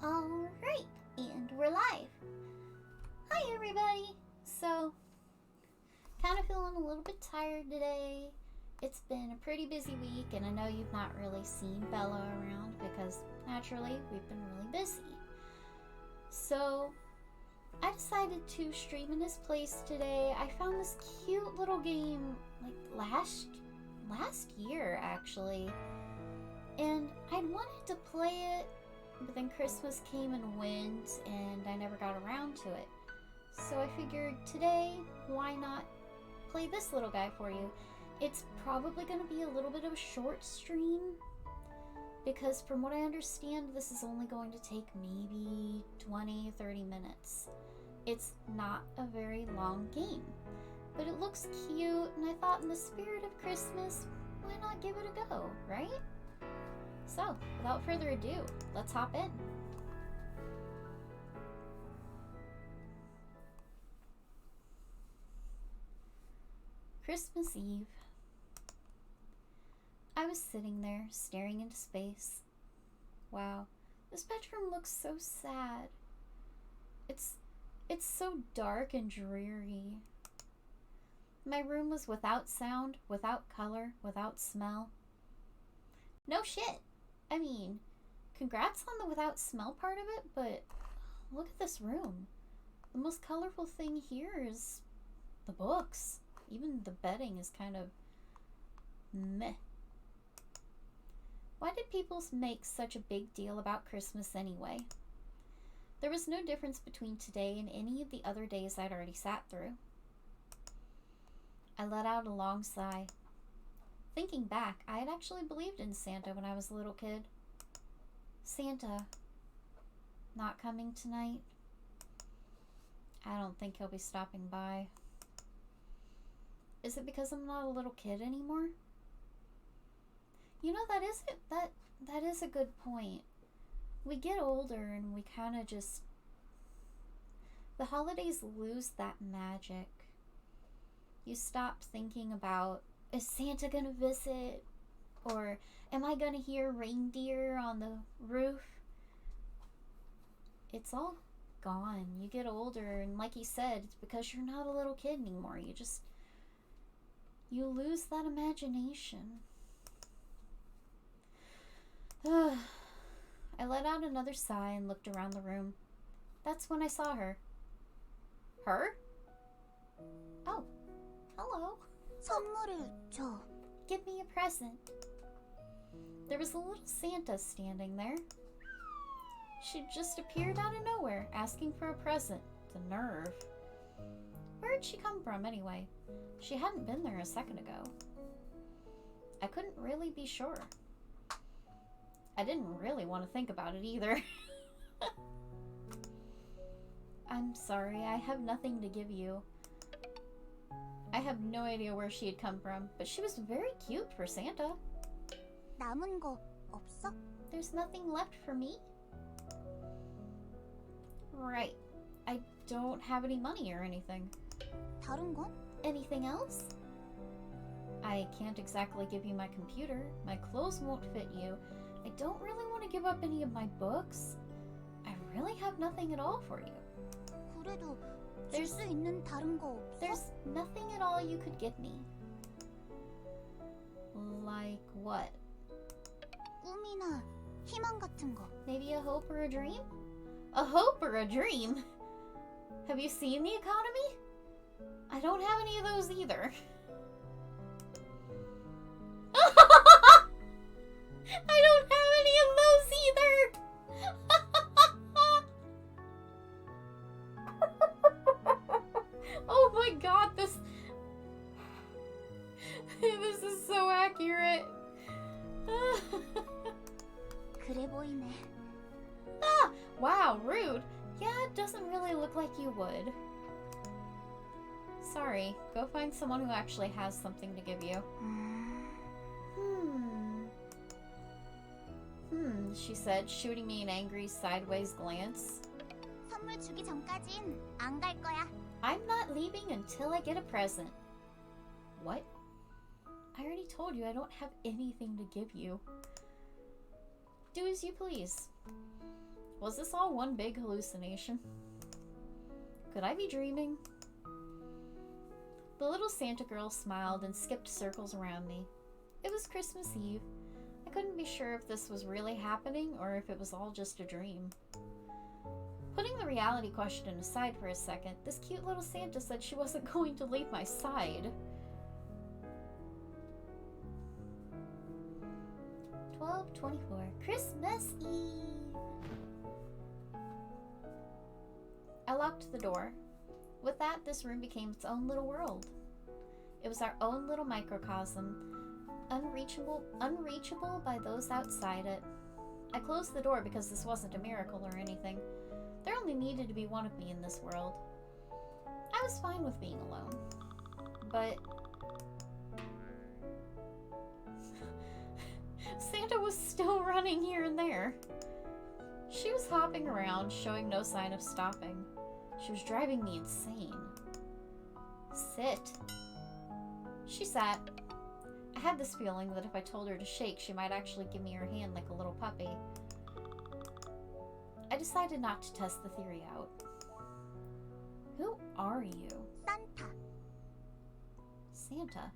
Alright, and we're live. Hi everybody! So, kind of feeling a little bit tired today. It's been a pretty busy week, and I know you've not really seen Bella around because, naturally, we've been really busy. So, I decided to stream in his place today. I found this cute little game, like, last year, actually. And I'd wanted to play it, but then Christmas came and went, and I never got around to it. So I figured today, why not play this little guy for you? It's probably going to be a little bit of a short stream, because from what I understand, this is only going to take maybe 20-30 minutes. It's not a very long game, but it looks cute, and I thought in the spirit of Christmas, why not give it a go, right? So, without further ado, let's hop in. Christmas Eve. I was sitting there, staring into space. Wow, this bedroom looks so sad. It's so dark and dreary. My room was without sound, without color, without smell. No shit. I mean, congrats on the without smell part of it, but look at this room. The most colorful thing here is the books. Even the bedding is kind of meh. Why did people make such a big deal about Christmas anyway? There was no difference between today and any of the other days I'd already sat through. I let out a long sigh. Thinking back, I had actually believed in Santa when I was a little kid. Santa, not coming tonight? I don't think he'll be stopping by. Is it because I'm not a little kid anymore? You know, that is a good point. We get older and we kind of just... The holidays lose that magic. You stop thinking about, is Santa gonna visit? Or am I gonna hear reindeer on the roof? It's all gone. You get older, and like you said, it's because you're not a little kid anymore. You lose that imagination. I let out another sigh and looked around the room. That's when I saw her. Her? Oh, hello. 선물을 줘. Give me a present. There was a little Santa standing there. She just appeared out of nowhere, asking for a present. The nerve. Where'd she come from, anyway? She hadn't been there a second ago. I couldn't really be sure. I didn't really want to think about it either. I'm sorry, I have nothing to give you. I have no idea where she had come from, but she was very cute for Santa. 남은 거 없어? There's nothing left for me? Right. I don't have any money or anything. 다른 건? Anything else? I can't exactly give you my computer. My clothes won't fit you. I don't really want to give up any of my books. I really have nothing at all for you. 그래도 줄 수 있는 다른 거 없어? There's nothing at all you could give me. Like what? 꿈이나 희망 같은 거. Maybe a hope or a dream? A hope or a dream? Have you seen the economy? I don't have any of those either. I don't have any of those either! Oh my god, this is so accurate. 그래 보이네. Ah, wow, rude. Yeah, it doesn't really look like you would. Sorry, go find someone who actually has something to give you. She said, shooting me an angry sideways glance. 선물 주기 전까진 안 갈 거야. I'm not leaving until I get a present. What? I already told you I don't have anything to give you. Do as you please. Was this all one big hallucination? Could I be dreaming? The little Santa girl smiled and skipped circles around me. It was Christmas Eve. I couldn't be sure if this was really happening or if it was all just a dream. Putting the reality question aside for a second, this cute little Santa said she wasn't going to leave my side. 12:24, Christmas Eve. I locked the door. With that, this room became its own little world. It was our own little microcosm, unreachable by those outside it. I closed the door because this wasn't a miracle or anything. There only needed to be one of me in this world. I was fine with being alone. But Santa was still running here and there. She was hopping around, showing no sign of stopping. She was driving me insane. Sit. She sat. I had this feeling that if I told her to shake, she might actually give me her hand like a little puppy. I decided not to test the theory out. Who are you? 산타. Santa.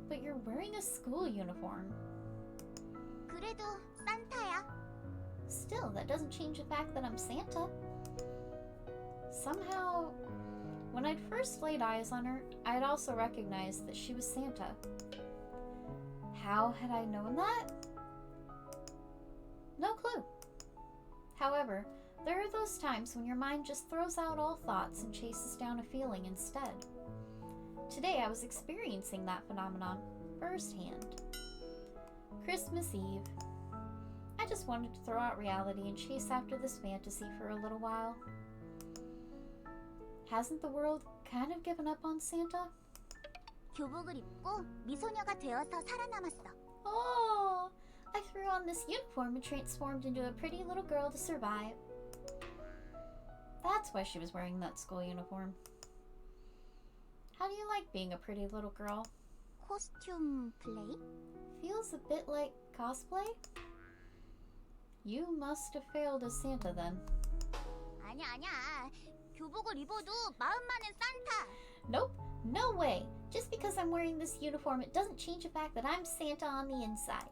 But you're wearing a school uniform. 그래도 산타야. Still, that doesn't change the fact that I'm Santa. Somehow, when I'd first laid eyes on her, I'd also recognized that she was Santa. How had I known that? No clue. However, there are those times when your mind just throws out all thoughts and chases down a feeling instead. Today I was experiencing that phenomenon firsthand. Christmas Eve. I just wanted to throw out reality and chase after this fantasy for a little while. Hasn't the world kind of given up on Santa? 교복을 입고 미소녀가 되어서 살아남았어. Oh, I threw on this uniform and transformed into a pretty little girl to survive. That's why she was wearing that school uniform. How do you like being a pretty little girl? 코스튬 플레이? Feels a bit like cosplay? You must have failed as Santa then. 아니야. 교복을 입어도 마음만은 산타. Nope, no way. Just because I'm wearing this uniform, it doesn't change the fact that I'm Santa on the inside.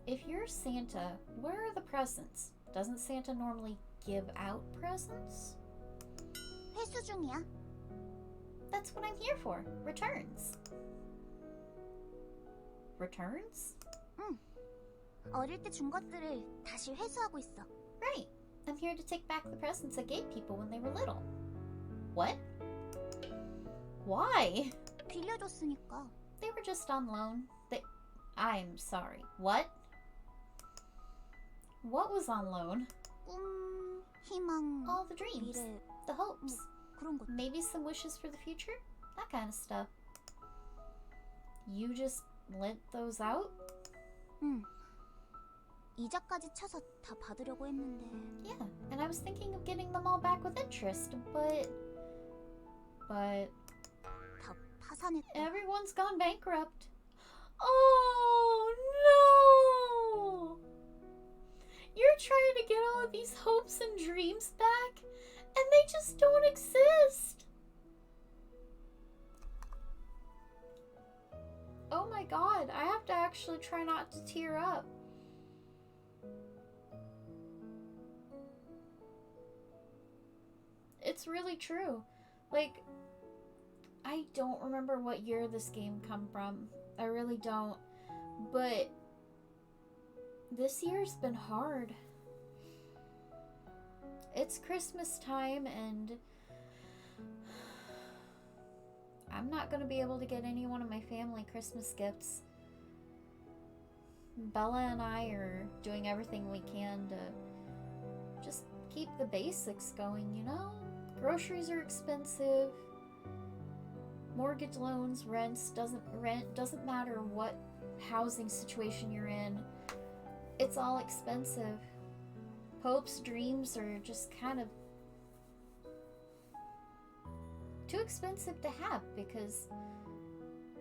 If you're Santa, where are the presents? Doesn't Santa normally give out presents? 회수 중이야. That's what I'm here for. Returns. Returns? 응. 어릴 때 준 것들을 다시 회수하고 있어. Right. I'm here to take back the presents I gave people when they were little. What? Why? 빌려줬으니까. They were just on loan. I'm sorry. What? What was on loan? 꿈, 희망, All the dreams. 미래, The hopes. 그런 것. Maybe some wishes for the future? That kind of stuff. You just lent those out? 응. 이자까지 쳐서 다 받으려고 했는데. Yeah, and I was thinking of getting them all back with interest, but 다 파산했다. everyone's gone bankrupt. Oh no! You're trying to get all of these hopes and dreams back, and they just don't exist. Oh my god, I have to actually try not to tear up. It's really true. Like, I don't remember what year this game come from. I really don't. But this year's been hard. It's Christmas time and I'm not gonna be able to get any one of my family Christmas gifts. Bella and I are doing everything we can to just keep the basics going, you know? Groceries are expensive. Mortgage loans, rent doesn't matter what housing situation you're in. It's all expensive. Hopes, dreams are just kind of too expensive to have, because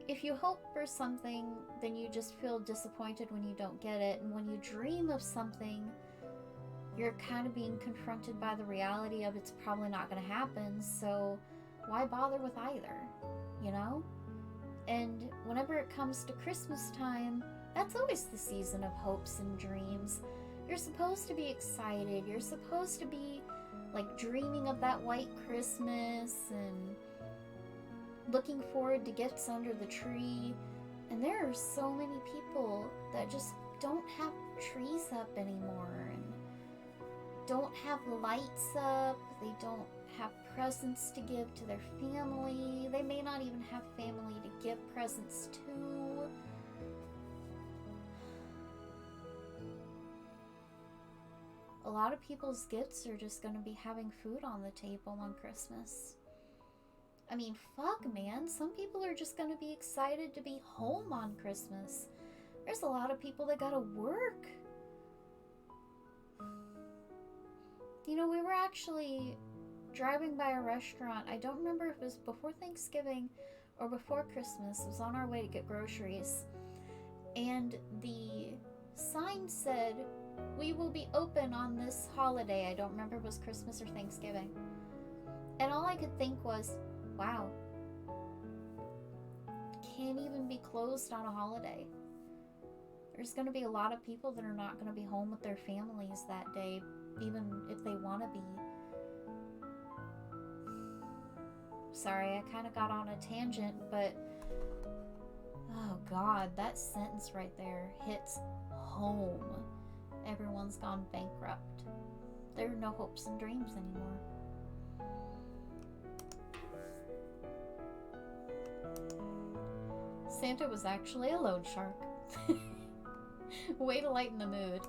if you hope for something, then you just feel disappointed when you don't get it, and when you dream of something, you're kind of being confronted by the reality of it's probably not going to happen, so why bother with either, you know? And whenever it comes to Christmas time, that's always the season of hopes and dreams. You're supposed to be excited. You're supposed to be like dreaming of that white Christmas and looking forward to gifts under the tree. And there are so many people that just don't have trees up anymore and don't have lights up. They don't have presents to give to their family. They may not even have family to give presents to. A lot of people's gifts are just going to be having food on the table on Christmas. I mean, fuck, man. Some people are just going to be excited to be home on Christmas. There's a lot of people that gotta work. You know, we were actually driving by a restaurant. I don't remember if it was before Thanksgiving or before Christmas. It was on our way to get groceries. And the sign said, "We will be open on this holiday." I don't remember if it was Christmas or Thanksgiving. And all I could think was, wow, can't even be closed on a holiday. There's going to be a lot of people that are not going to be home with their families that day, even if they want to be. Sorry, I kind of got on a tangent, but oh God, that sentence right there hits home. Everyone's gone bankrupt. There are no hopes and dreams anymore. Santa was actually a loan shark. Way to lighten the mood.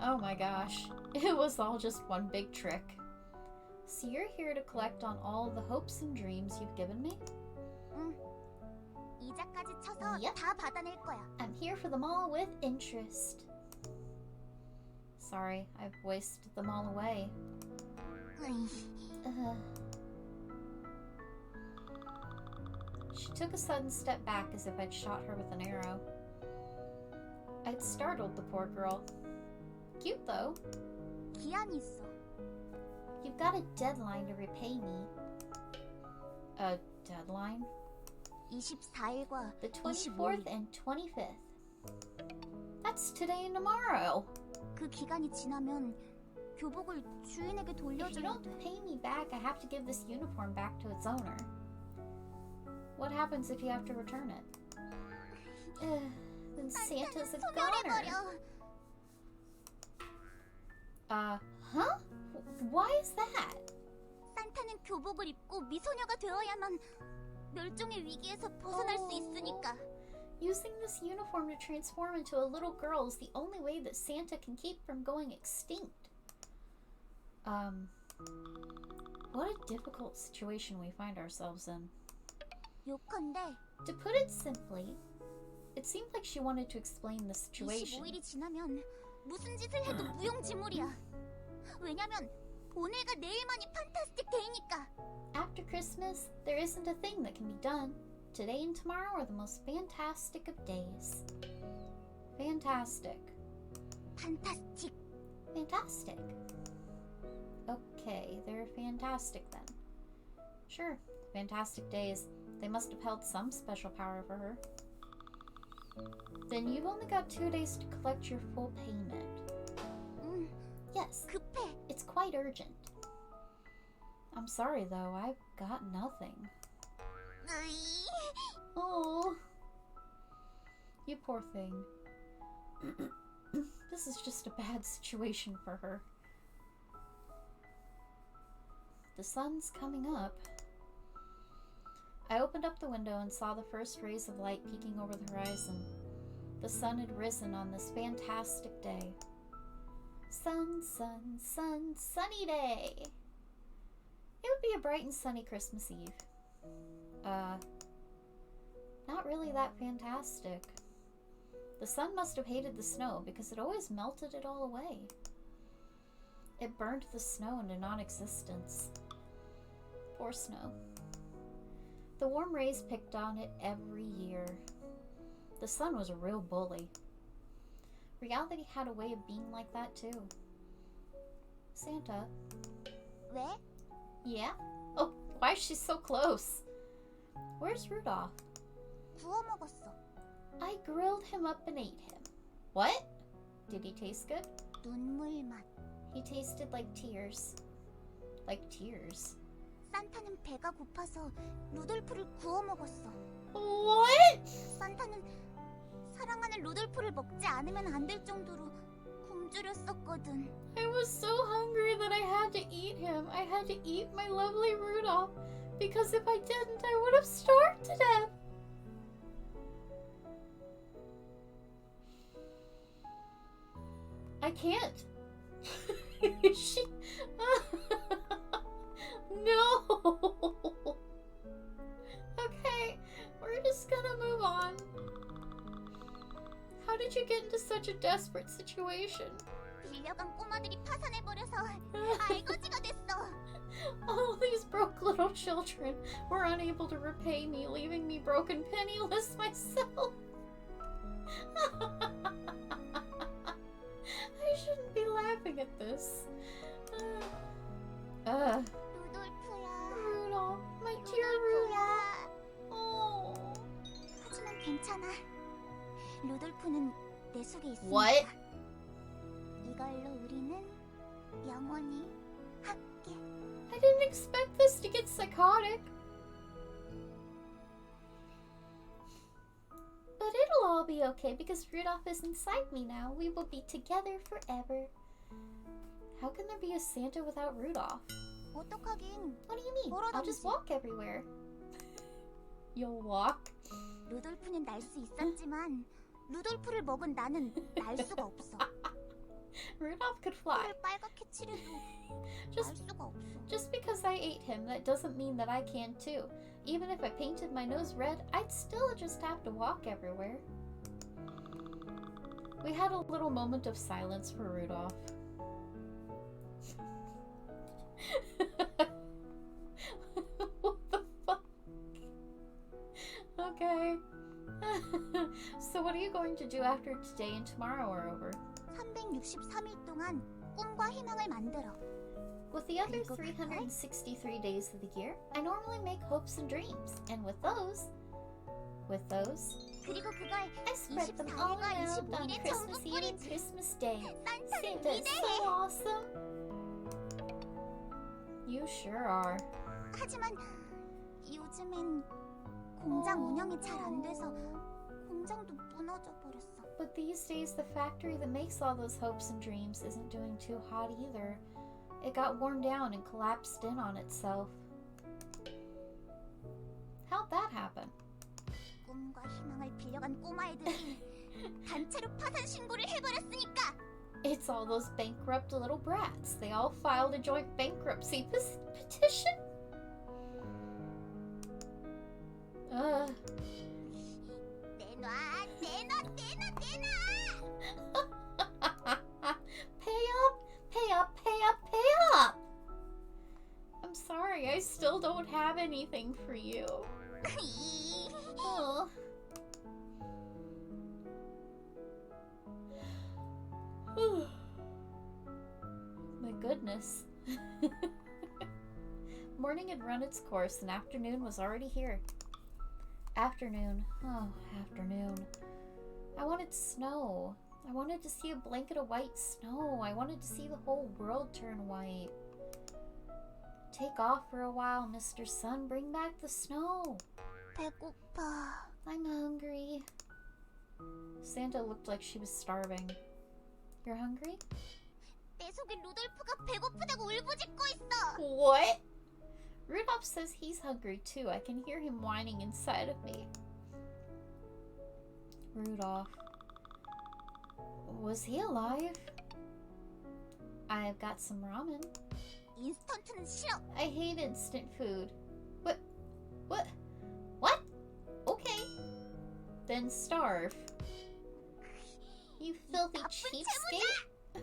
Oh my gosh. It was all just one big trick. So you're here to collect on all the hopes and dreams you've given me? 이자까지 쳐서 Yep. 다 받아낼 거야. I'm here for them all with interest. Sorry, I've wasted them all away. She took a sudden step back as if I'd shot her with an arrow. I'd startled the poor girl. Cute though. 기한이 있어. You've got a deadline to repay me. A deadline? 24일과 The 24th and 25th. That's today and tomorrow. 그 기간이 지나면 교복을 주인에게 If you 돌려줘야 don't 돼. pay me back, I have to give this uniform back to its owner. What happens if you have to return it? Then Santa's a goner. Huh? Why is that? 산타는 교복을 입고 미소녀가 되어야만 멸종의 위기에서 벗어날 수 있으니까. Using this uniform to transform into a little girl is the only way that Santa can keep from going extinct. What a difficult situation we find ourselves in. 요컨대 To put it simply, it seemed like she wanted to explain the situation. 25일이 지나면 무슨 짓을 해도 무용지물이야. 왜냐면 오늘과 내일만이 판타스틱 데이니까. After Christmas, there isn't a thing that can be done. Today and tomorrow are the most fantastic of days. Fantastic. 판타스틱. Fantastic. Okay, they're fantastic then. Sure, fantastic days. They must have held some special power for her. Then you've only got 2 days to collect your full payment. Yes, 급해. it's quite urgent. I'm sorry though, I've got nothing. 으이. Oh, you poor thing. This is just a bad situation for her. The sun's coming up. I opened up the window and saw the first rays of light peeking over the horizon. The sun had risen on this fantastic day. Sun, sun, sun, sunny day! It would be a bright and sunny Christmas Eve. Not really that fantastic. The sun must have hated the snow because it always melted it all away. It burned the snow into non-existence. Poor snow. The warm rays picked on it every year. The sun was a real bully. Reality had a way of being like that too. Santa. 왜? Yeah? Oh, why is she so close? Where's Rudolph? 구워 먹었어. I grilled him up and ate him. What? Did he taste good? 눈물 맛. He tasted like tears. Like tears. 산타는 배가 고파서 루돌프를 구워 먹었어. What? 산타는 사랑하는 루돌프를 먹지 않으면 안 될 정도로 굶주렸었거든. I was so hungry that I had to eat him. I had to eat my lovely Rudolph. Because if I didn't, I would have starved to death. I can't. She... No. Okay, we're just gonna move on. How did you get into such a desperate situation? 빌려간 꼬마들이 파산해버려서 알거지가 됐어. All these broke little children were unable to repay me, leaving me broken, penniless myself. I shouldn't be laughing at this. 루돌프야. Rudolph, my dear Rudolph. Oh. 하지만 괜찮아. 루돌프는 내 속에 있으니까. What? 이걸로 우리는 영원히 함께. I didn't expect this to get psychotic. But it'll all be okay because Rudolph is inside me now. We will be together forever. How can there be a Santa without Rudolph? 어떡하긴. What do you mean? I'll just walk everywhere. You'll walk? 루돌프는 날 수 있었지만 루돌프를 먹은 나는 날 수가 없어. Rudolph could fly. 코를 빨갛게 칠해도 날 수가 없어. Just because I ate him, that doesn't mean that I can too. Even if I painted my nose red, I'd still just have to walk everywhere. We had a little moment of silence for Rudolph. What the fuck? Okay. So what are you going to do after today and tomorrow are over? 363일 동안 꿈과 희망을 만들어. With the other 363 days of the year, I normally make hopes and dreams. And with those, 그리고 그걸 I spread them all 24일과 around on 25일에 Christmas 전부 Eve and 뿌리지. Christmas Day. 산타는 Santa is so 위대해. awesome. You sure are. 하지만 요즘엔 공장 운영이 잘 안 돼서 공장도 무너져 버렸어. But these days, the factory that makes all those hopes and dreams isn't doing too hot either. It got worn down and collapsed in on itself. How'd that happen? 꿈과 희망을 빌려간 꼬마애들이 단체로 파산 신고를 해버렸으니까. It's all those bankrupt little brats. They all filed a joint bankruptcy petition. 내놔. Pay up, pay up, pay up, pay up. I'm sorry, I still don't have anything for you. Oh. My goodness. Morning had run its course and afternoon was already here. Afternoon. Oh, afternoon. I wanted snow. I wanted to see a blanket of white snow. I wanted to see the whole world turn white. Take off for a while, Mr. Sun. Bring back the snow. 배고파. I'm hungry. Santa looked like she was starving. You're hungry? 내 속에 루돌프가 배고프다고 울부짖고 있어. What? Rudolph says he's hungry too. I can hear him whining inside of me. Rudolph. Was he alive? I've got some ramen. 인스턴트는 싫어. I hate instant food. What? Okay. Then starve. You filthy cheapskate. The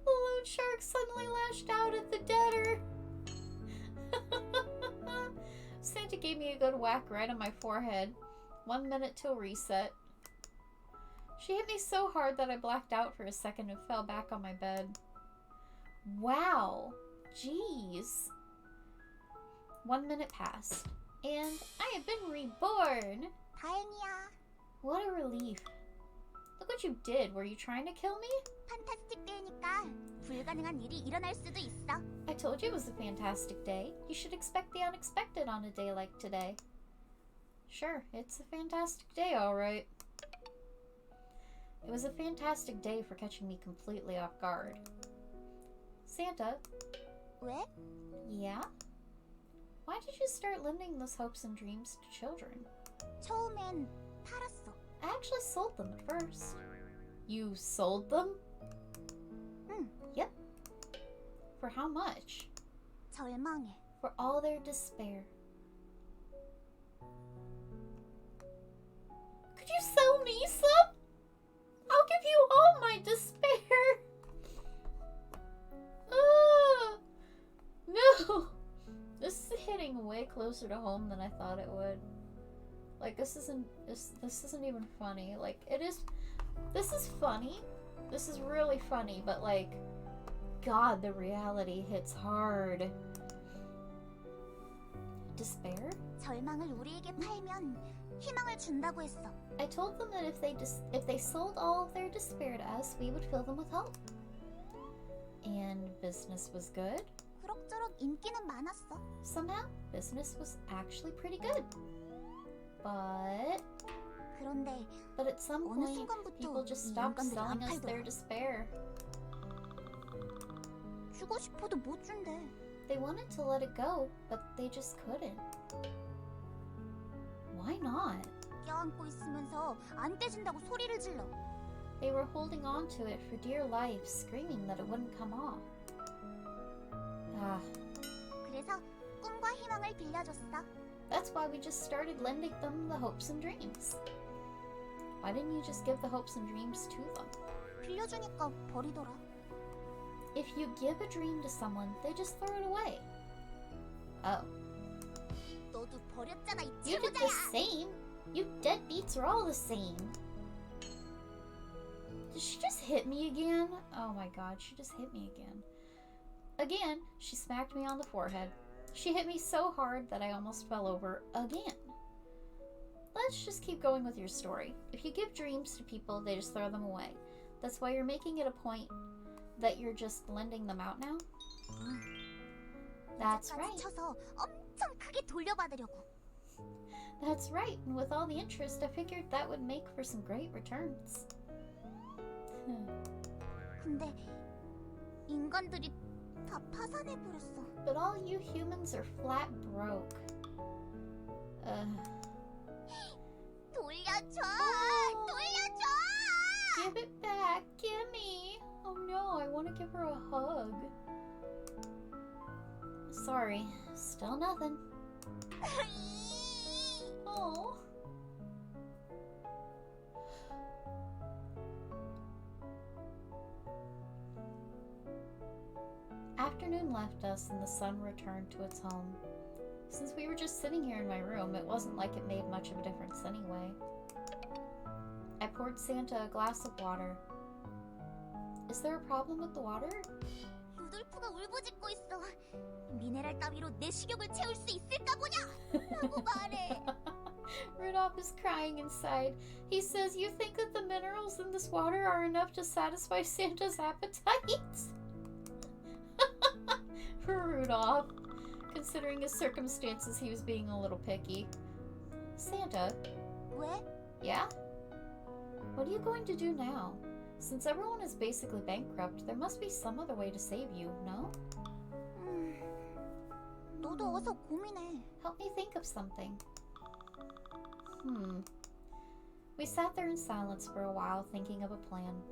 loan shark suddenly lashed out at the debtor. Santa gave me a good whack right on my forehead. 1 minute till reset. She hit me so hard that I blacked out for a second and fell back on my bed. Wow. Jeez. 1 minute passed, and I have been reborn. 다행이야. What a relief. Look what you did. Were you trying to kill me? 판타스틱 데이니까 불가능한 일이 일어날 수도 있어. I told you it was a fantastic day. You should expect the unexpected on a day like today. Sure, it's a fantastic day, all right. It was a fantastic day for catching me completely off guard. Santa? 왜? Yeah? Why did you start lending those hopes and dreams to children? 처음엔 팔았어. I actually sold them at first. You sold them? 응. Yep. For how much? 절망해. For all their despair. Could you sell me some? I'll give you all my despair. No. This is hitting way closer to home than I thought it would. Like, this isn't even funny. Like, it is. This is funny. This is really funny, but like, God, the reality hits hard. Despair? 절망을 우리에게 팔면 희망을 준다고 했어. I told them that if they sold all of their despair to us, we would fill them with hope. And business was good. 그럭저럭 인기는 많았어. Somehow, business was actually pretty good. But at some point, people just stopped selling us their despair. 주고 싶어도 못 준대. They wanted to let it go, but they just couldn't. Why not? 껴안고 있으면서 안 떼진다고 소리를 질러. They were holding on to it for dear life, screaming that it wouldn't come off. 그래서 꿈과 희망을 빌려줬어. That's why we just started lending them the hopes and dreams. Why didn't you just give the hopes and dreams to them? 빌려주니까 버리더라. If you give a dream to someone, they just throw it away. Oh. 너도 버렸잖아, 이 You did the 제보자야. same. You deadbeats are all the same. Did she just hit me again? Oh my god, she just hit me again. Again, she smacked me on the forehead. She hit me so hard that I almost fell over again. Let's just keep going with your story. If you give dreams to people, they just throw them away. That's why you're making it a point that you're just lending them out now? That's right. 쳐서 엄청 크게 돌려받으려고. That's right, and with all the interest, I figured that would make for some great returns. 근데 인간들이 다 파산해버렸어. But all you humans are flat broke. 돌려줘! Oh. 돌려줘! Give it back, gimme! Oh no, I want to give her a hug. Sorry, still nothing. Oh. Afternoon left us and the sun returned to its home. Since we were just sitting here in my room, it wasn't like it made much of a difference anyway. I poured Santa a glass of water. Is there a problem with the water? 루돌프가 울부짖고 있어. 미네랄 따위로 내 식욕을 채울 수 있을까 보냐? 라고 말해. Rudolph is crying inside. He says, "You think that the minerals in this water are enough to satisfy Santa's appetite?" For Rudolph, considering his circumstances, he was being a little picky. Santa? 왜? Yeah? What are you going to do now? Since everyone is basically bankrupt, there must be some other way to save you, no? 너도 어서 고민해. Help me think of something. We sat there in silence for a while, thinking of a plan.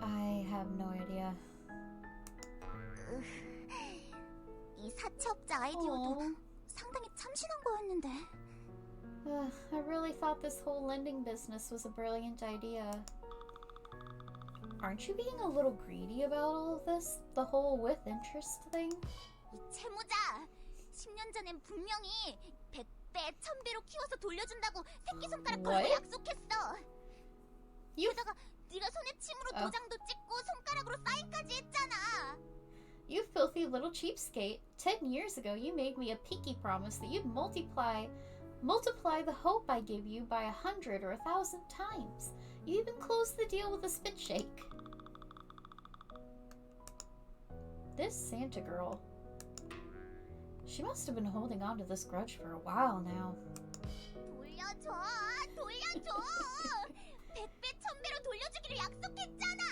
I have no idea. 이 사채업자 아이디어도 상당히 참신한 거였는데. I really thought this whole lending business was a brilliant idea. Aren't you being a little greedy about all of this? The whole with interest thing? 이 채무자! 10년 전엔 분명히 100배, 1000배로 키워서 돌려준다고 새끼손가락 걸고 약속했어. 게다가 네가 손에 침으로 도장도 찍고 손가락으로 사인까지 했잖아. You filthy little cheapskate. 10 years ago, you made me a pinky promise that you'd multiply the hope I give you by 100 or 1,000 times. You even closed the deal with a spit shake. This Santa girl. She must have been holding on to this grudge for a while now. 돌려줘! 돌려줘! 100배, 1000배로 돌려주기로 약속했잖아!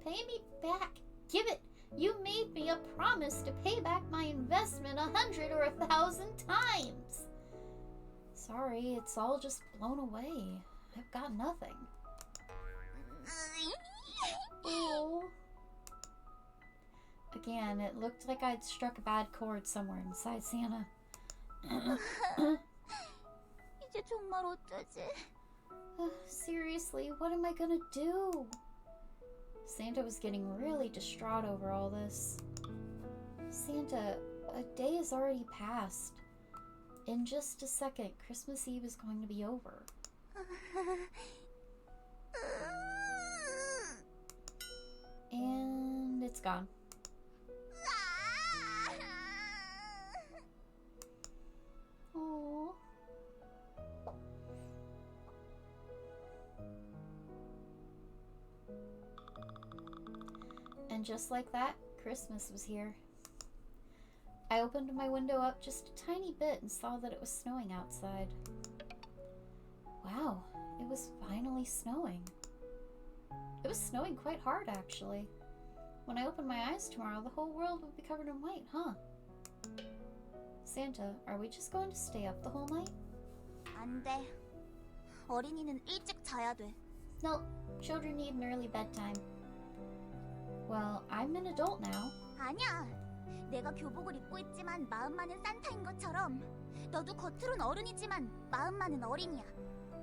Pay me back. Give it. You made me a promise to pay back my investment 100 or 1,000 times. Sorry, it's all just blown away. I've got nothing. Oh. Again, it looked like I'd struck a bad chord somewhere inside Santa. 이제 정말 어쩌지? Seriously, what am I gonna do? Santa was getting really distraught over all this. Santa, a day has already passed. In just a second, Christmas Eve is going to be over. And it's gone. Oh. And just like that, Christmas was here. I opened my window up just a tiny bit and saw that it was snowing outside. Wow, it was finally snowing. It was snowing quite hard, actually. When I open my eyes tomorrow, the whole world will be covered in white, huh? Santa, are we just going to stay up the whole night? 안 돼. 어린이는 일찍 자야 돼. Nope, children need an early bedtime. Well, I'm an adult now. 아니야. 내가 교복을 입고 있지만 마음만은 산타인 것처럼 너도 겉으론 어른이지만 마음만은 어린이야.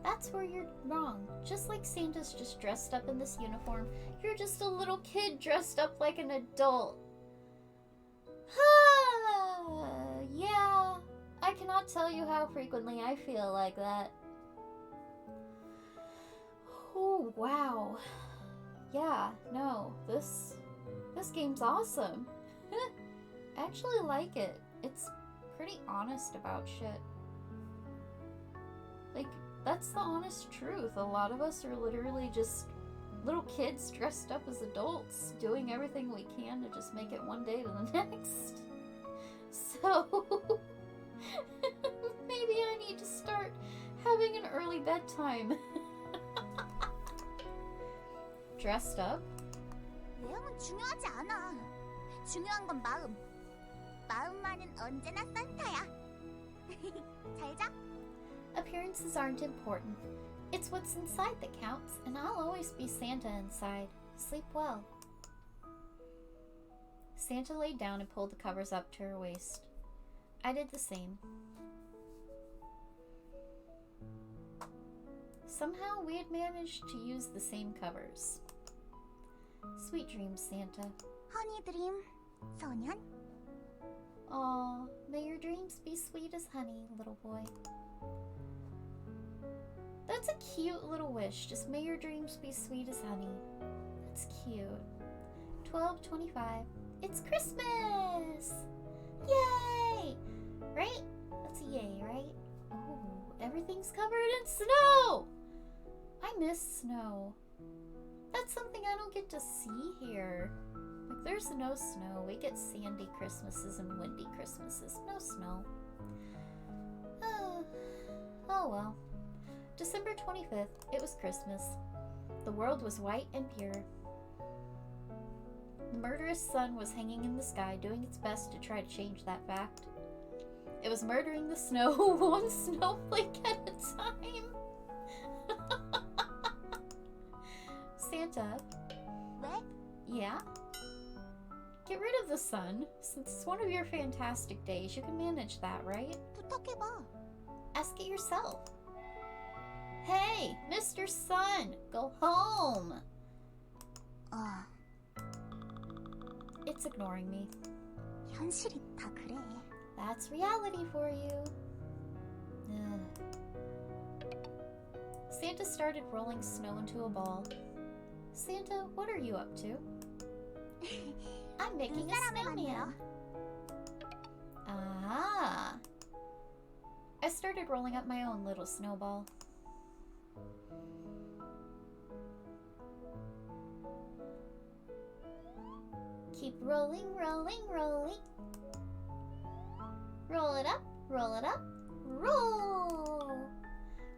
That's where you're wrong. Just like Santa's just dressed up in this uniform, you're just a little kid dressed up like an adult. Yeah, I cannot tell you how frequently I feel like that. Oh, wow. Yeah, no, this game's awesome. I actually like it. It's pretty honest about shit. Like, that's the honest truth. A lot of us are literally just little kids dressed up as adults, doing everything we can to just make it one day to the next. So, maybe I need to start having an early bedtime. Dressed up? 외형은 중요하지 않아. 중요한 건 마음. 마음만은 언제나 산타야. 잘 자. Appearances aren't important. It's what's inside that counts, and I'll always be Santa inside. Sleep well. Santa laid down and pulled the covers up to her waist. I did the same. Somehow we had managed to use the same covers. Sweet dreams, Santa. Honey dream, 소년. Aw, may your dreams be sweet as honey, little boy. That's a cute little wish. Just may your dreams be sweet as honey. That's cute. 12:25. It's Christmas! Yay! Right? That's a yay, right? Ooh, everything's covered in snow! I miss snow. That's something I don't get to see here. Like, there's no snow. We get sandy Christmases and windy Christmases. No snow. Oh well. December 25th, it was Christmas. The world was white and pure. The murderous sun was hanging in the sky, doing its best to try to change that fact. It was murdering the snow one snowflake at a time. Santa. 왜? Yeah? Get rid of the sun. Since it's one of your fantastic days, you can manage that, right? 부탁해봐. Ask it yourself. Hey, Mr. Sun, go home. It's ignoring me. 현실이 다 그래. That's reality for you. Ugh. Santa started rolling snow into a ball. Santa, what are you up to? I'm making a snowman. Ah. I started rolling up my own little snowball. Keep rolling, rolling, rolling. Roll it up, roll it up, roll!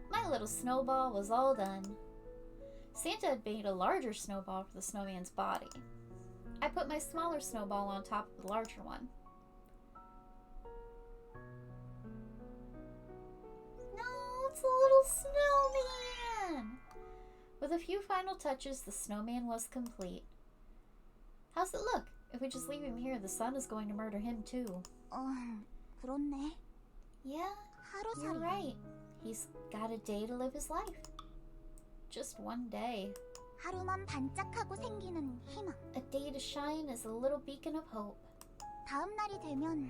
My little snowball was all done. Santa had made a larger snowball for the snowman's body. I put my smaller snowball on top of the larger one. No, it's a little snowman! With a few final touches, the snowman was complete. How's it look? If we just leave him here, the sun is going to murder him too. 그렇네. Yeah, you're right. He's got a day to live his life. Just one day. 하루만 반짝하고 생기는 희망. A day to shine as a little beacon of hope. 다음 날이 되면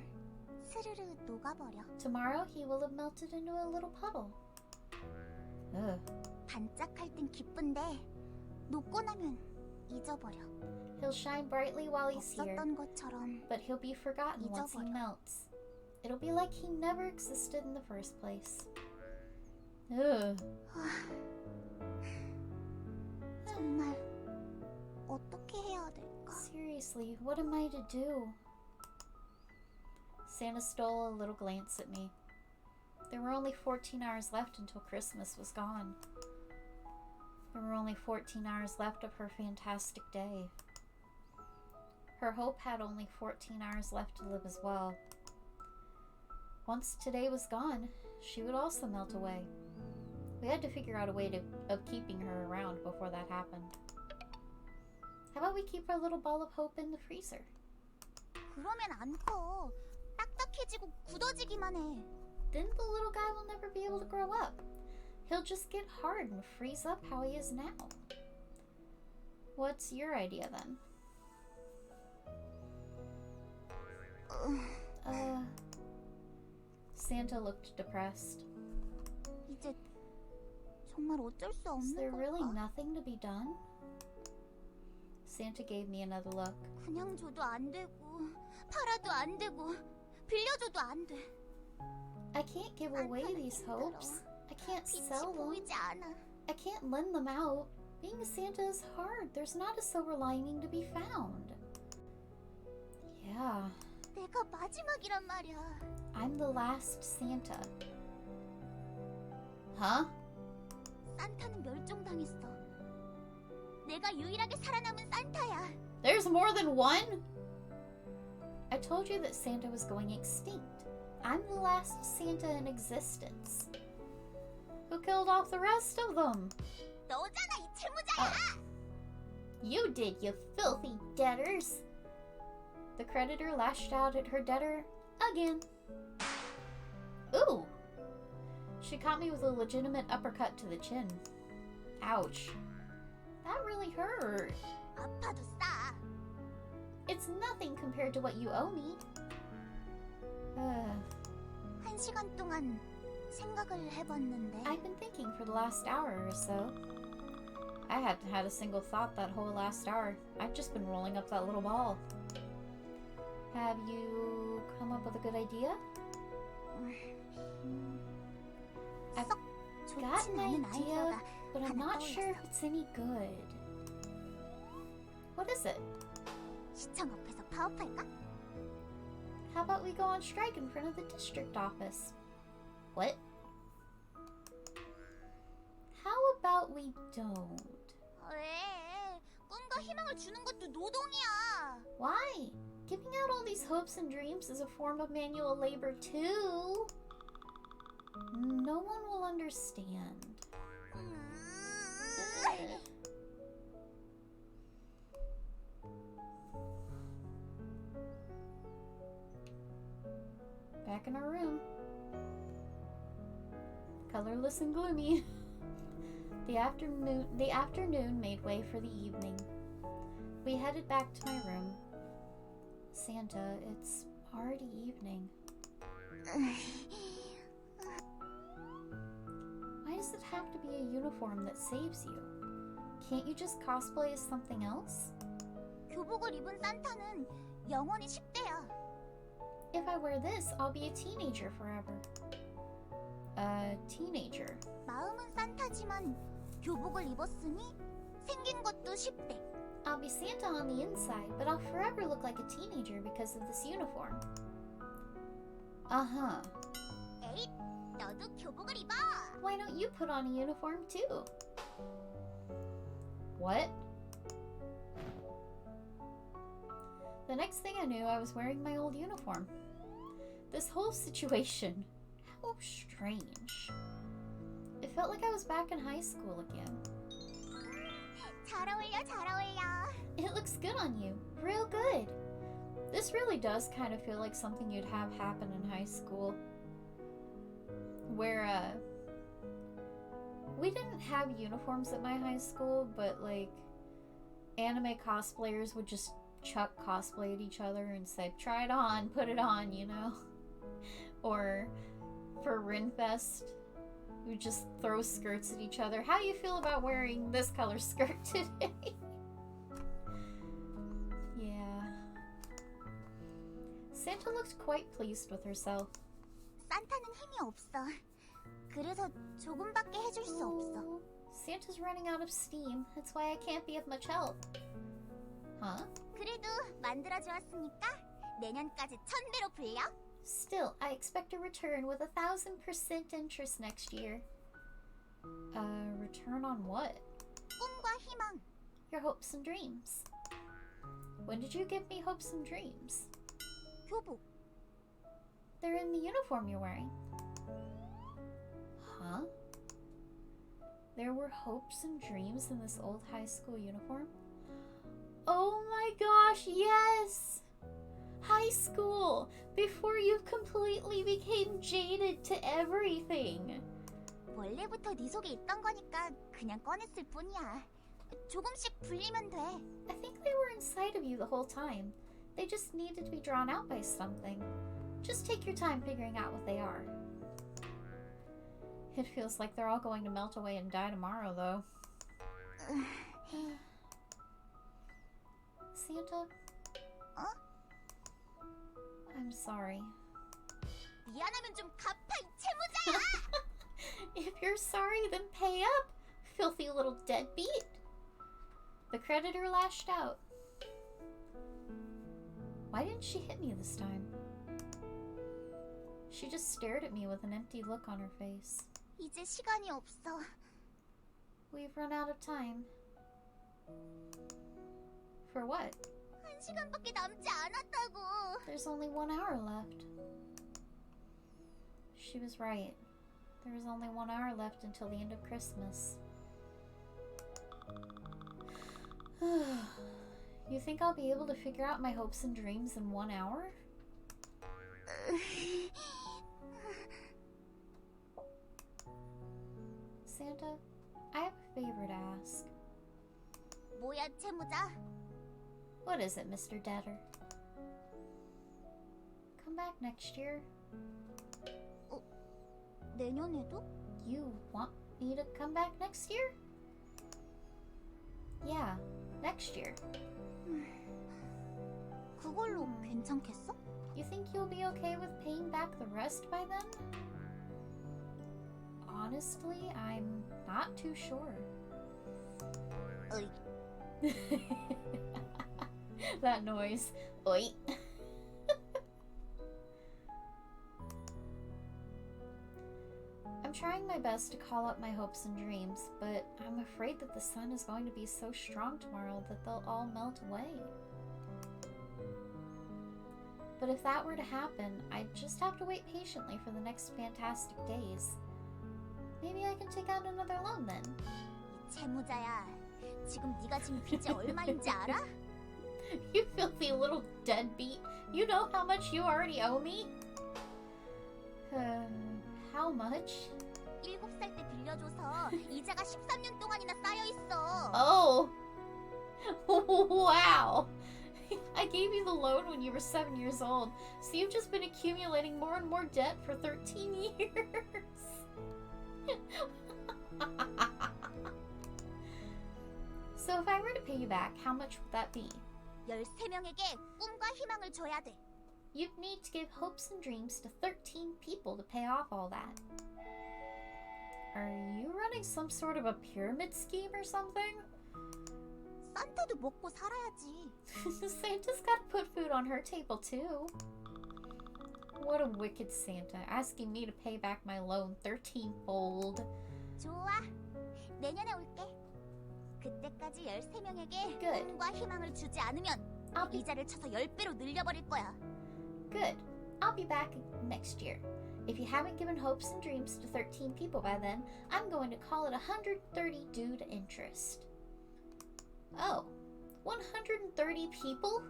스르르 녹아버려. Tomorrow he will have melted into a little puddle. Ugh. 반짝할 땐 기쁜데 녹고 나면 잊어버려. He'll shine brightly while he's here, 없었던 것처럼 but he'll be forgotten once he melts. It'll be like he never existed in the first place. Ugh. 정말 어떻게 해야 될까? Seriously, what am I to do? Santa stole a little glance at me. There were only 14 hours left until Christmas was gone. There were only 14 hours left of her fantastic day. Her hope had only 14 hours left to live as well. Once today was gone, she would also melt away. We had to figure out a way of keeping her around before that happened. How about we keep our little ball of hope in the freezer? 그러면 안 커. 딱딱해지고 굳어지기만 해. Then the little guy will never be able to grow up. He'll just get hard and freeze up how he is now. What's your idea then? Santa looked depressed. 이제 정말 어쩔 수 Is 없는 there really 걸까? nothing to be done? Santa gave me another look. 그냥 줘도 안 되고 팔아도 안 되고 빌려줘도 안 돼. I can't give away these hopes. I can't 빛이 sell them. 보이지 않아. I can't lend them out. Being a Santa is hard. There's not a silver lining to be found. Yeah. 내가 마지막이란 말이야. I'm the last Santa. Huh? 산타는 멸종당했어. 내가 유일하게 살아남은 산타야. There's more than one? I told you that Santa was going extinct. I'm the last Santa in existence. Who killed off the rest of them? 너잖아, 이 채무자야! You did, you filthy debtors! The creditor lashed out at her debtor again. Ooh! She caught me with a legitimate uppercut to the chin. Ouch. That really hurt. 아파도 싸. It's nothing compared to what you owe me. 1시간 동안 생각을 해봤는데 I've been thinking for the last hour or so. I hadn't had a single thought that whole last hour. I've just been rolling up that little ball. Have you come up with a good idea? I've 썩 got 좋진 an 않은 idea, 아이디어가 but I'm 하나 not sure if 떠올랐어. it's any good. What is it? 시청 앞에서 파업할까? How about we go on strike in front of the district office? What? How about we don't? 왜? 꿈과 희망을 주는 것도 노동이야. Why? Giving out all these hopes and dreams is a form of manual labor too. No one will understand. Back in our room. Colorless and gloomy. The afternoon made way for the evening. We headed back to my room. Santa, it's party evening. Why does it have to be a uniform that saves you? Can't you just cosplay as something else? 교복을 입은 산타는 영원히 10대야. If I wear this, I'll be a teenager forever. A teenager. 마음은 산타지만 교복을 입었으니 생긴 것도 10대. I'll be Santa on the inside, but I'll forever look like a teenager because of this uniform. Uh-huh. 에잇, 너도 교복을 입어. Why don't you put on a uniform too? What? The next thing I knew, I was wearing my old uniform. This whole situation, how strange. It felt like I was back in high school again. 잘 어울려, 잘 어울려. It looks good on you. Real good. This really does kind of feel like something you'd have happen in high school. Where, we didn't have uniforms at my high school, but, like, anime cosplayers would just chuck cosplay at each other and say, try it on, put it on, you know? Or, for Rinfest, we just throw skirts at each other. How do you feel about wearing this color skirt today? Yeah. Santa looked quite pleased with herself. 산타는 힘이 없어. 그래서 조금밖에 해줄 수 없어. Santa's running out of steam. That's why I can't be of much help. Huh? 그래도 만들어주었으니까 내년까지 1000배로 불려. Still, I expect a return with 1000% interest next year. Return on what? 꿈과 희망. Your hopes and dreams. When did you give me hopes and dreams? 교복. They're in the uniform you're wearing. Huh? There were hopes and dreams in this old high school uniform? Oh my gosh, yes! High school! Before you completely became jaded to everything! 원래부터 네 속에 있던 거니까 그냥 꺼냈을 뿐이야. 조금씩 불리면 돼. I think they were inside of you the whole time. They just needed to be drawn out by something. Just take your time figuring out what they are. It feels like they're all going to melt away and die tomorrow, though. Santa? I'm sorry. 미안하면 좀 갚아, 이 채무자야! If you're sorry, then pay up, filthy little deadbeat. The creditor lashed out. Why didn't she hit me this time? She just stared at me with an empty look on her face. 이제 시간이 없어. We've run out of time. For what? 1시간밖에 남지 않았다고. There's only 1 hour left. She was right. There was only 1 hour left until the end of Christmas. You think I'll be able to figure out my hopes and dreams in 1 hour? Santa, I have a favor to ask. 뭐야, 채무자? What is it, Mr. Debtor? Come back next year. 내년에도? You want me to come back next year? Yeah, next year. 그걸로 괜찮겠어? You think you'll be okay with paying back the rest by then? Honestly, I'm not too sure. 어이. That noise. Oi. I'm trying my best to call up my hopes and dreams, but I'm afraid that the sun is going to be so strong tomorrow that they'll all melt away. But if that were to happen, I'd just have to wait patiently for the next fantastic days. Maybe I can take out another loan then. 채무자야, 지금 네가 지금 빚이 얼마인지 알아? You filthy little deadbeat. You know how much you already owe me? How much? 7살 때 빌려줘서 이자가 13년 동안이나 쌓여있어. Oh! Wow! I gave you the loan when you were 7 years old, so you've just been accumulating more and more debt for 13 years. So if I were to pay you back, how much would that be? 13명에게 꿈과 희망을 줘야 돼. You'd need to give hopes and dreams to 13 people to pay off all that. Are you running some sort of a pyramid scheme or something? 산타도 먹고 살아야지. Santa's gotta put food on her table too. What a wicked Santa, asking me to pay back my loan 13-fold. 좋아. 내년에 올게. 그때까지 13명에게 Good. 꿈과 희망을 주지 않으면 이자를 쳐서 10배로 늘려버릴 거야. Good. I'll be back next year. If you haven't given hopes and dreams to 13 people by then, I'm going to call it 130 due to interest. Oh, 130 people?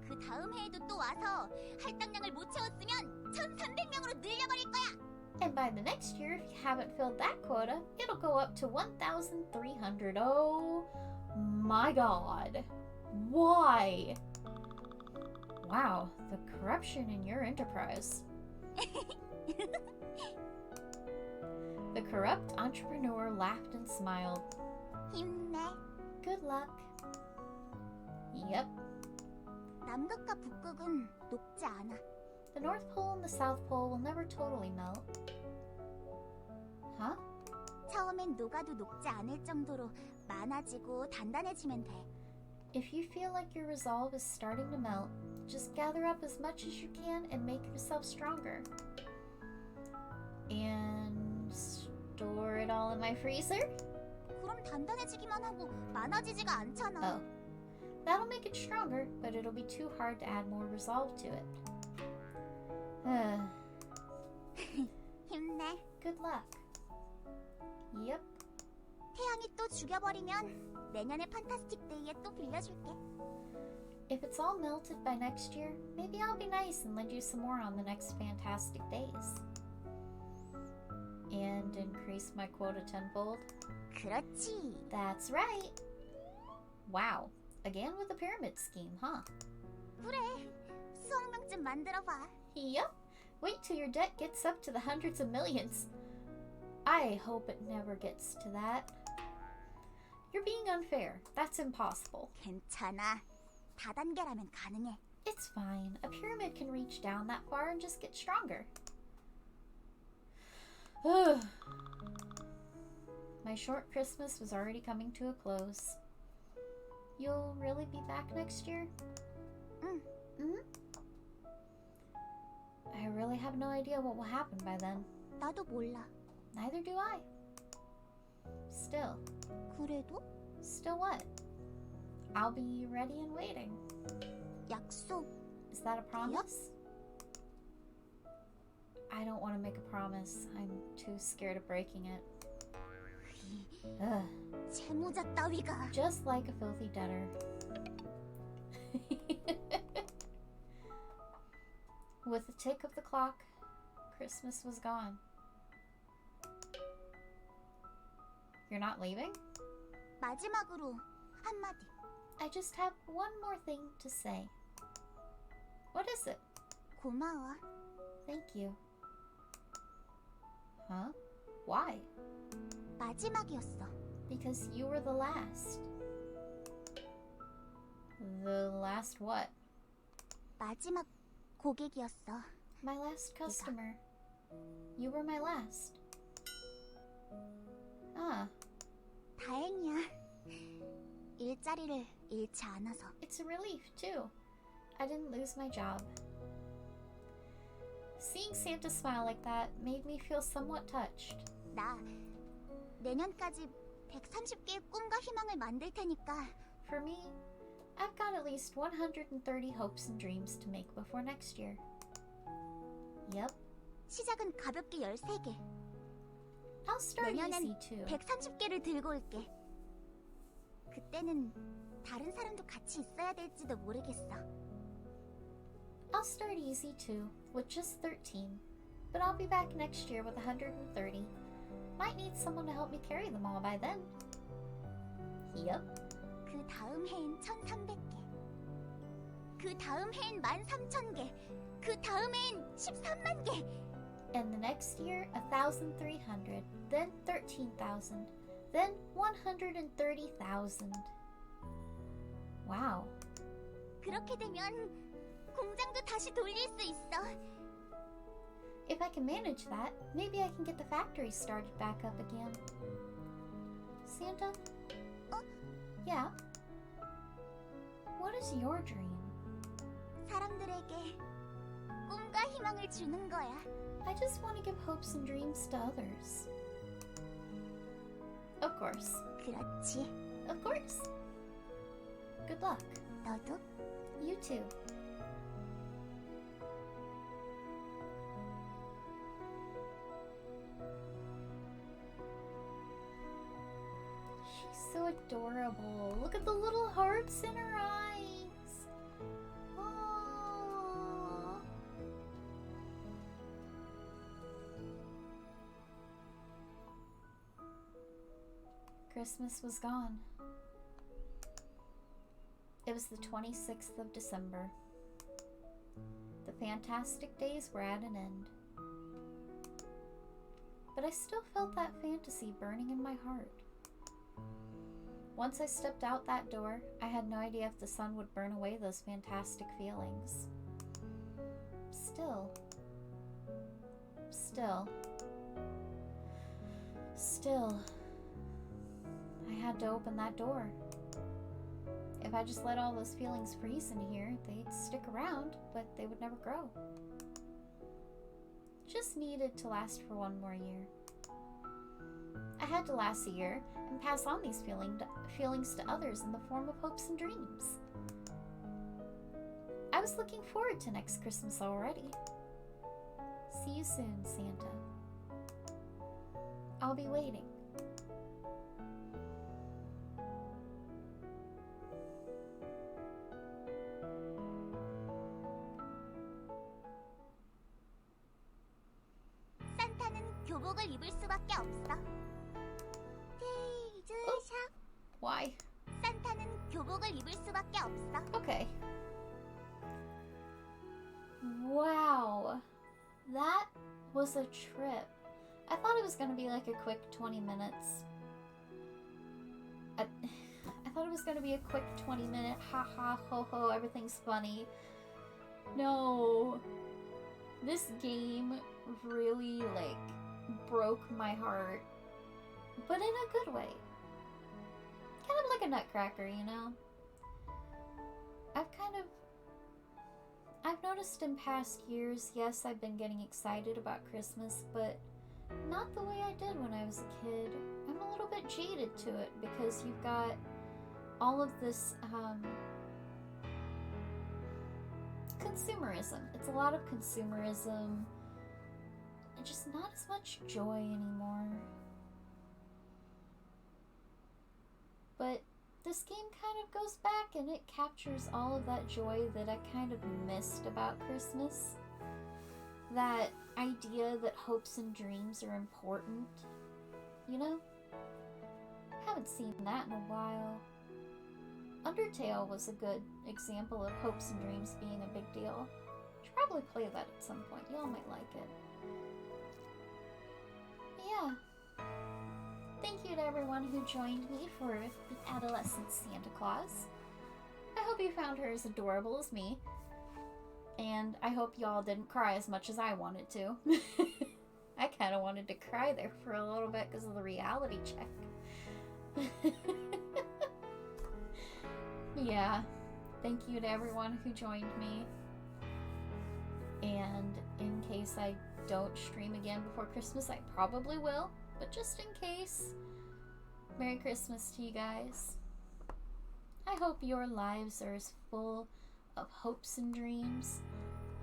그 다음 해에도 또 와서 할당량을 못 채웠으면 1,300명으로 늘려버릴 거야. And by the next year, if you haven't filled that quota, it'll go up to 1,300. Oh my god. Why? Wow, the corruption in your enterprise. The corrupt entrepreneur laughed and smiled. 힘내. Good luck. Yep. 남극과 북극은 녹지 않아. The North Pole and the South Pole will never totally melt. Huh? 처음엔 녹아도 녹지 않을 정도로 많아지고 단단해지면 돼. If you feel like your resolve is starting to melt, just gather up as much as you can and make yourself stronger. And store it all in my freezer? 그럼 단단해지기만 하고 많아지지가 않잖아. Oh. That'll make it stronger, but it'll be too hard to add more resolve to it. 힘내. Good luck. Yep. 태양이 또 죽여버리면 내년에 판타스틱 데이에 또 빌려줄게. If it's all melted by next year, maybe I'll be nice and lend you some more on the next fantastic days. And increase my quota tenfold? 그렇지. That's right. Wow. Again with the pyramid scheme, huh? 그래. 수억명쯤 만들어봐. Yup. Wait till your debt gets up to the hundreds of millions. I hope it never gets to that. You're being unfair. That's impossible. 괜찮아. 다단계라면 가능해. It's fine. A pyramid can reach down that far and just get stronger. My short Christmas was already coming to a close. You'll really be back next year? 응. Mm-hmm. I really have no idea what will happen by then. 나도 몰라. Neither do I. Still. 그래도? Still what? I'll be ready and waiting. 약속. Is that a promise? I don't want to make a promise. I'm too scared of breaking it. Ugh. 채무자 따위가. Just like a filthy debtor. With the tick of the clock, Christmas was gone. You're not leaving? 마지막으로 한마디. I just have one more thing to say. What is it? 고마워. Thank you. Huh? Why? 마지막이었어. Because you were the last. The last what? 마지막 고객이었어. My last customer. You were my last. Ah. 다행이야. 일자리를 잃지 않아서. It's a relief, too. I didn't lose my job. Seeing Santa smile like that made me feel somewhat touched. 나 내년까지 130개의 꿈과 희망을 만들 테니까. For me, I've got at least 130 hopes and dreams to make before next year. Yep. 시작은 가볍게 13개. I'll start easy, 내년엔 too. 130개를 들고 올게. 그때는 다른 사람도 같이 있어야 될지도 모르겠어. I'll start easy, too, with just 13. But I'll be back next year with 130. Might need someone to help me carry them all by then. Yep. 그 다음 해엔 1,300개. 그 다음 해엔 13,000개. 그 다음 해엔 13만 개. And the next year, 1,300, then 13,000, then 130,000. Wow. 그렇게 되면 공장도 다시 돌릴 수 있어. If I can manage that, maybe I can get the factory started back up again. Santa? Yeah? What is your dream? 사람들에게 꿈과 희망을 주는 거야. I just want to give hopes and dreams to others. Of course. 그렇지. Of course. Good luck. 너도? You too. She's so adorable. Look at the little hearts in her eyes. Aww. Christmas was gone. It was the 26th of December. The fantastic days were at an end. But I still felt that fantasy burning in my heart. Once I stepped out that door, I had no idea if the sun would burn away those fantastic feelings. Still, I had to open that door. If I just let all those feelings freeze in here, they'd stick around, but they would never grow. Just needed to last for one more year. I had to last a year and pass on these feelings to others in the form of hopes and dreams. I was looking forward to next Christmas already. See you soon, Santa. I'll be waiting. 산타는 교복을 입을 수밖에 없어. 테이즈샵. Why? 산타는 교복을 입을 수밖에 없어. Okay. Wow. That was a trip. I thought it was going to be like a quick 20 minutes. I thought it was going to be a quick 20-minute ha-ha, ho-ho, everything's funny. No. This game really, broke my heart. But in a good way. Kind of like a nutcracker, you know? I've noticed in past years, yes, I've been getting excited about Christmas, but not the way I did when I was a kid. I'm a little bit jaded to it because you've got all of this consumerism. It's a lot of consumerism and just not as much joy anymore. But this game kind of goes back and it captures all of that joy that I kind of missed about Christmas. That idea that hopes and dreams are important, you know? Haven't seen that in a while. Undertale was a good example of hopes and dreams being a big deal. Should probably play that at some point. Y'all might like it. But yeah. Thank you to everyone who joined me for the adolescent Santa Claus. I hope you found her as adorable as me. And I hope y'all didn't cry as much as I wanted to. I kind of wanted to cry there for a little bit because of the reality check. Yeah. Thank you to everyone who joined me. And in case I don't stream again before Christmas, I probably will. But just in case, Merry Christmas to you guys. I hope your lives are as full of hopes and dreams.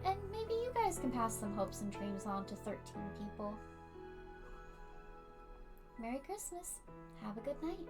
And maybe you guys can pass some hopes and dreams on to 13 people. Merry Christmas. Have a good night.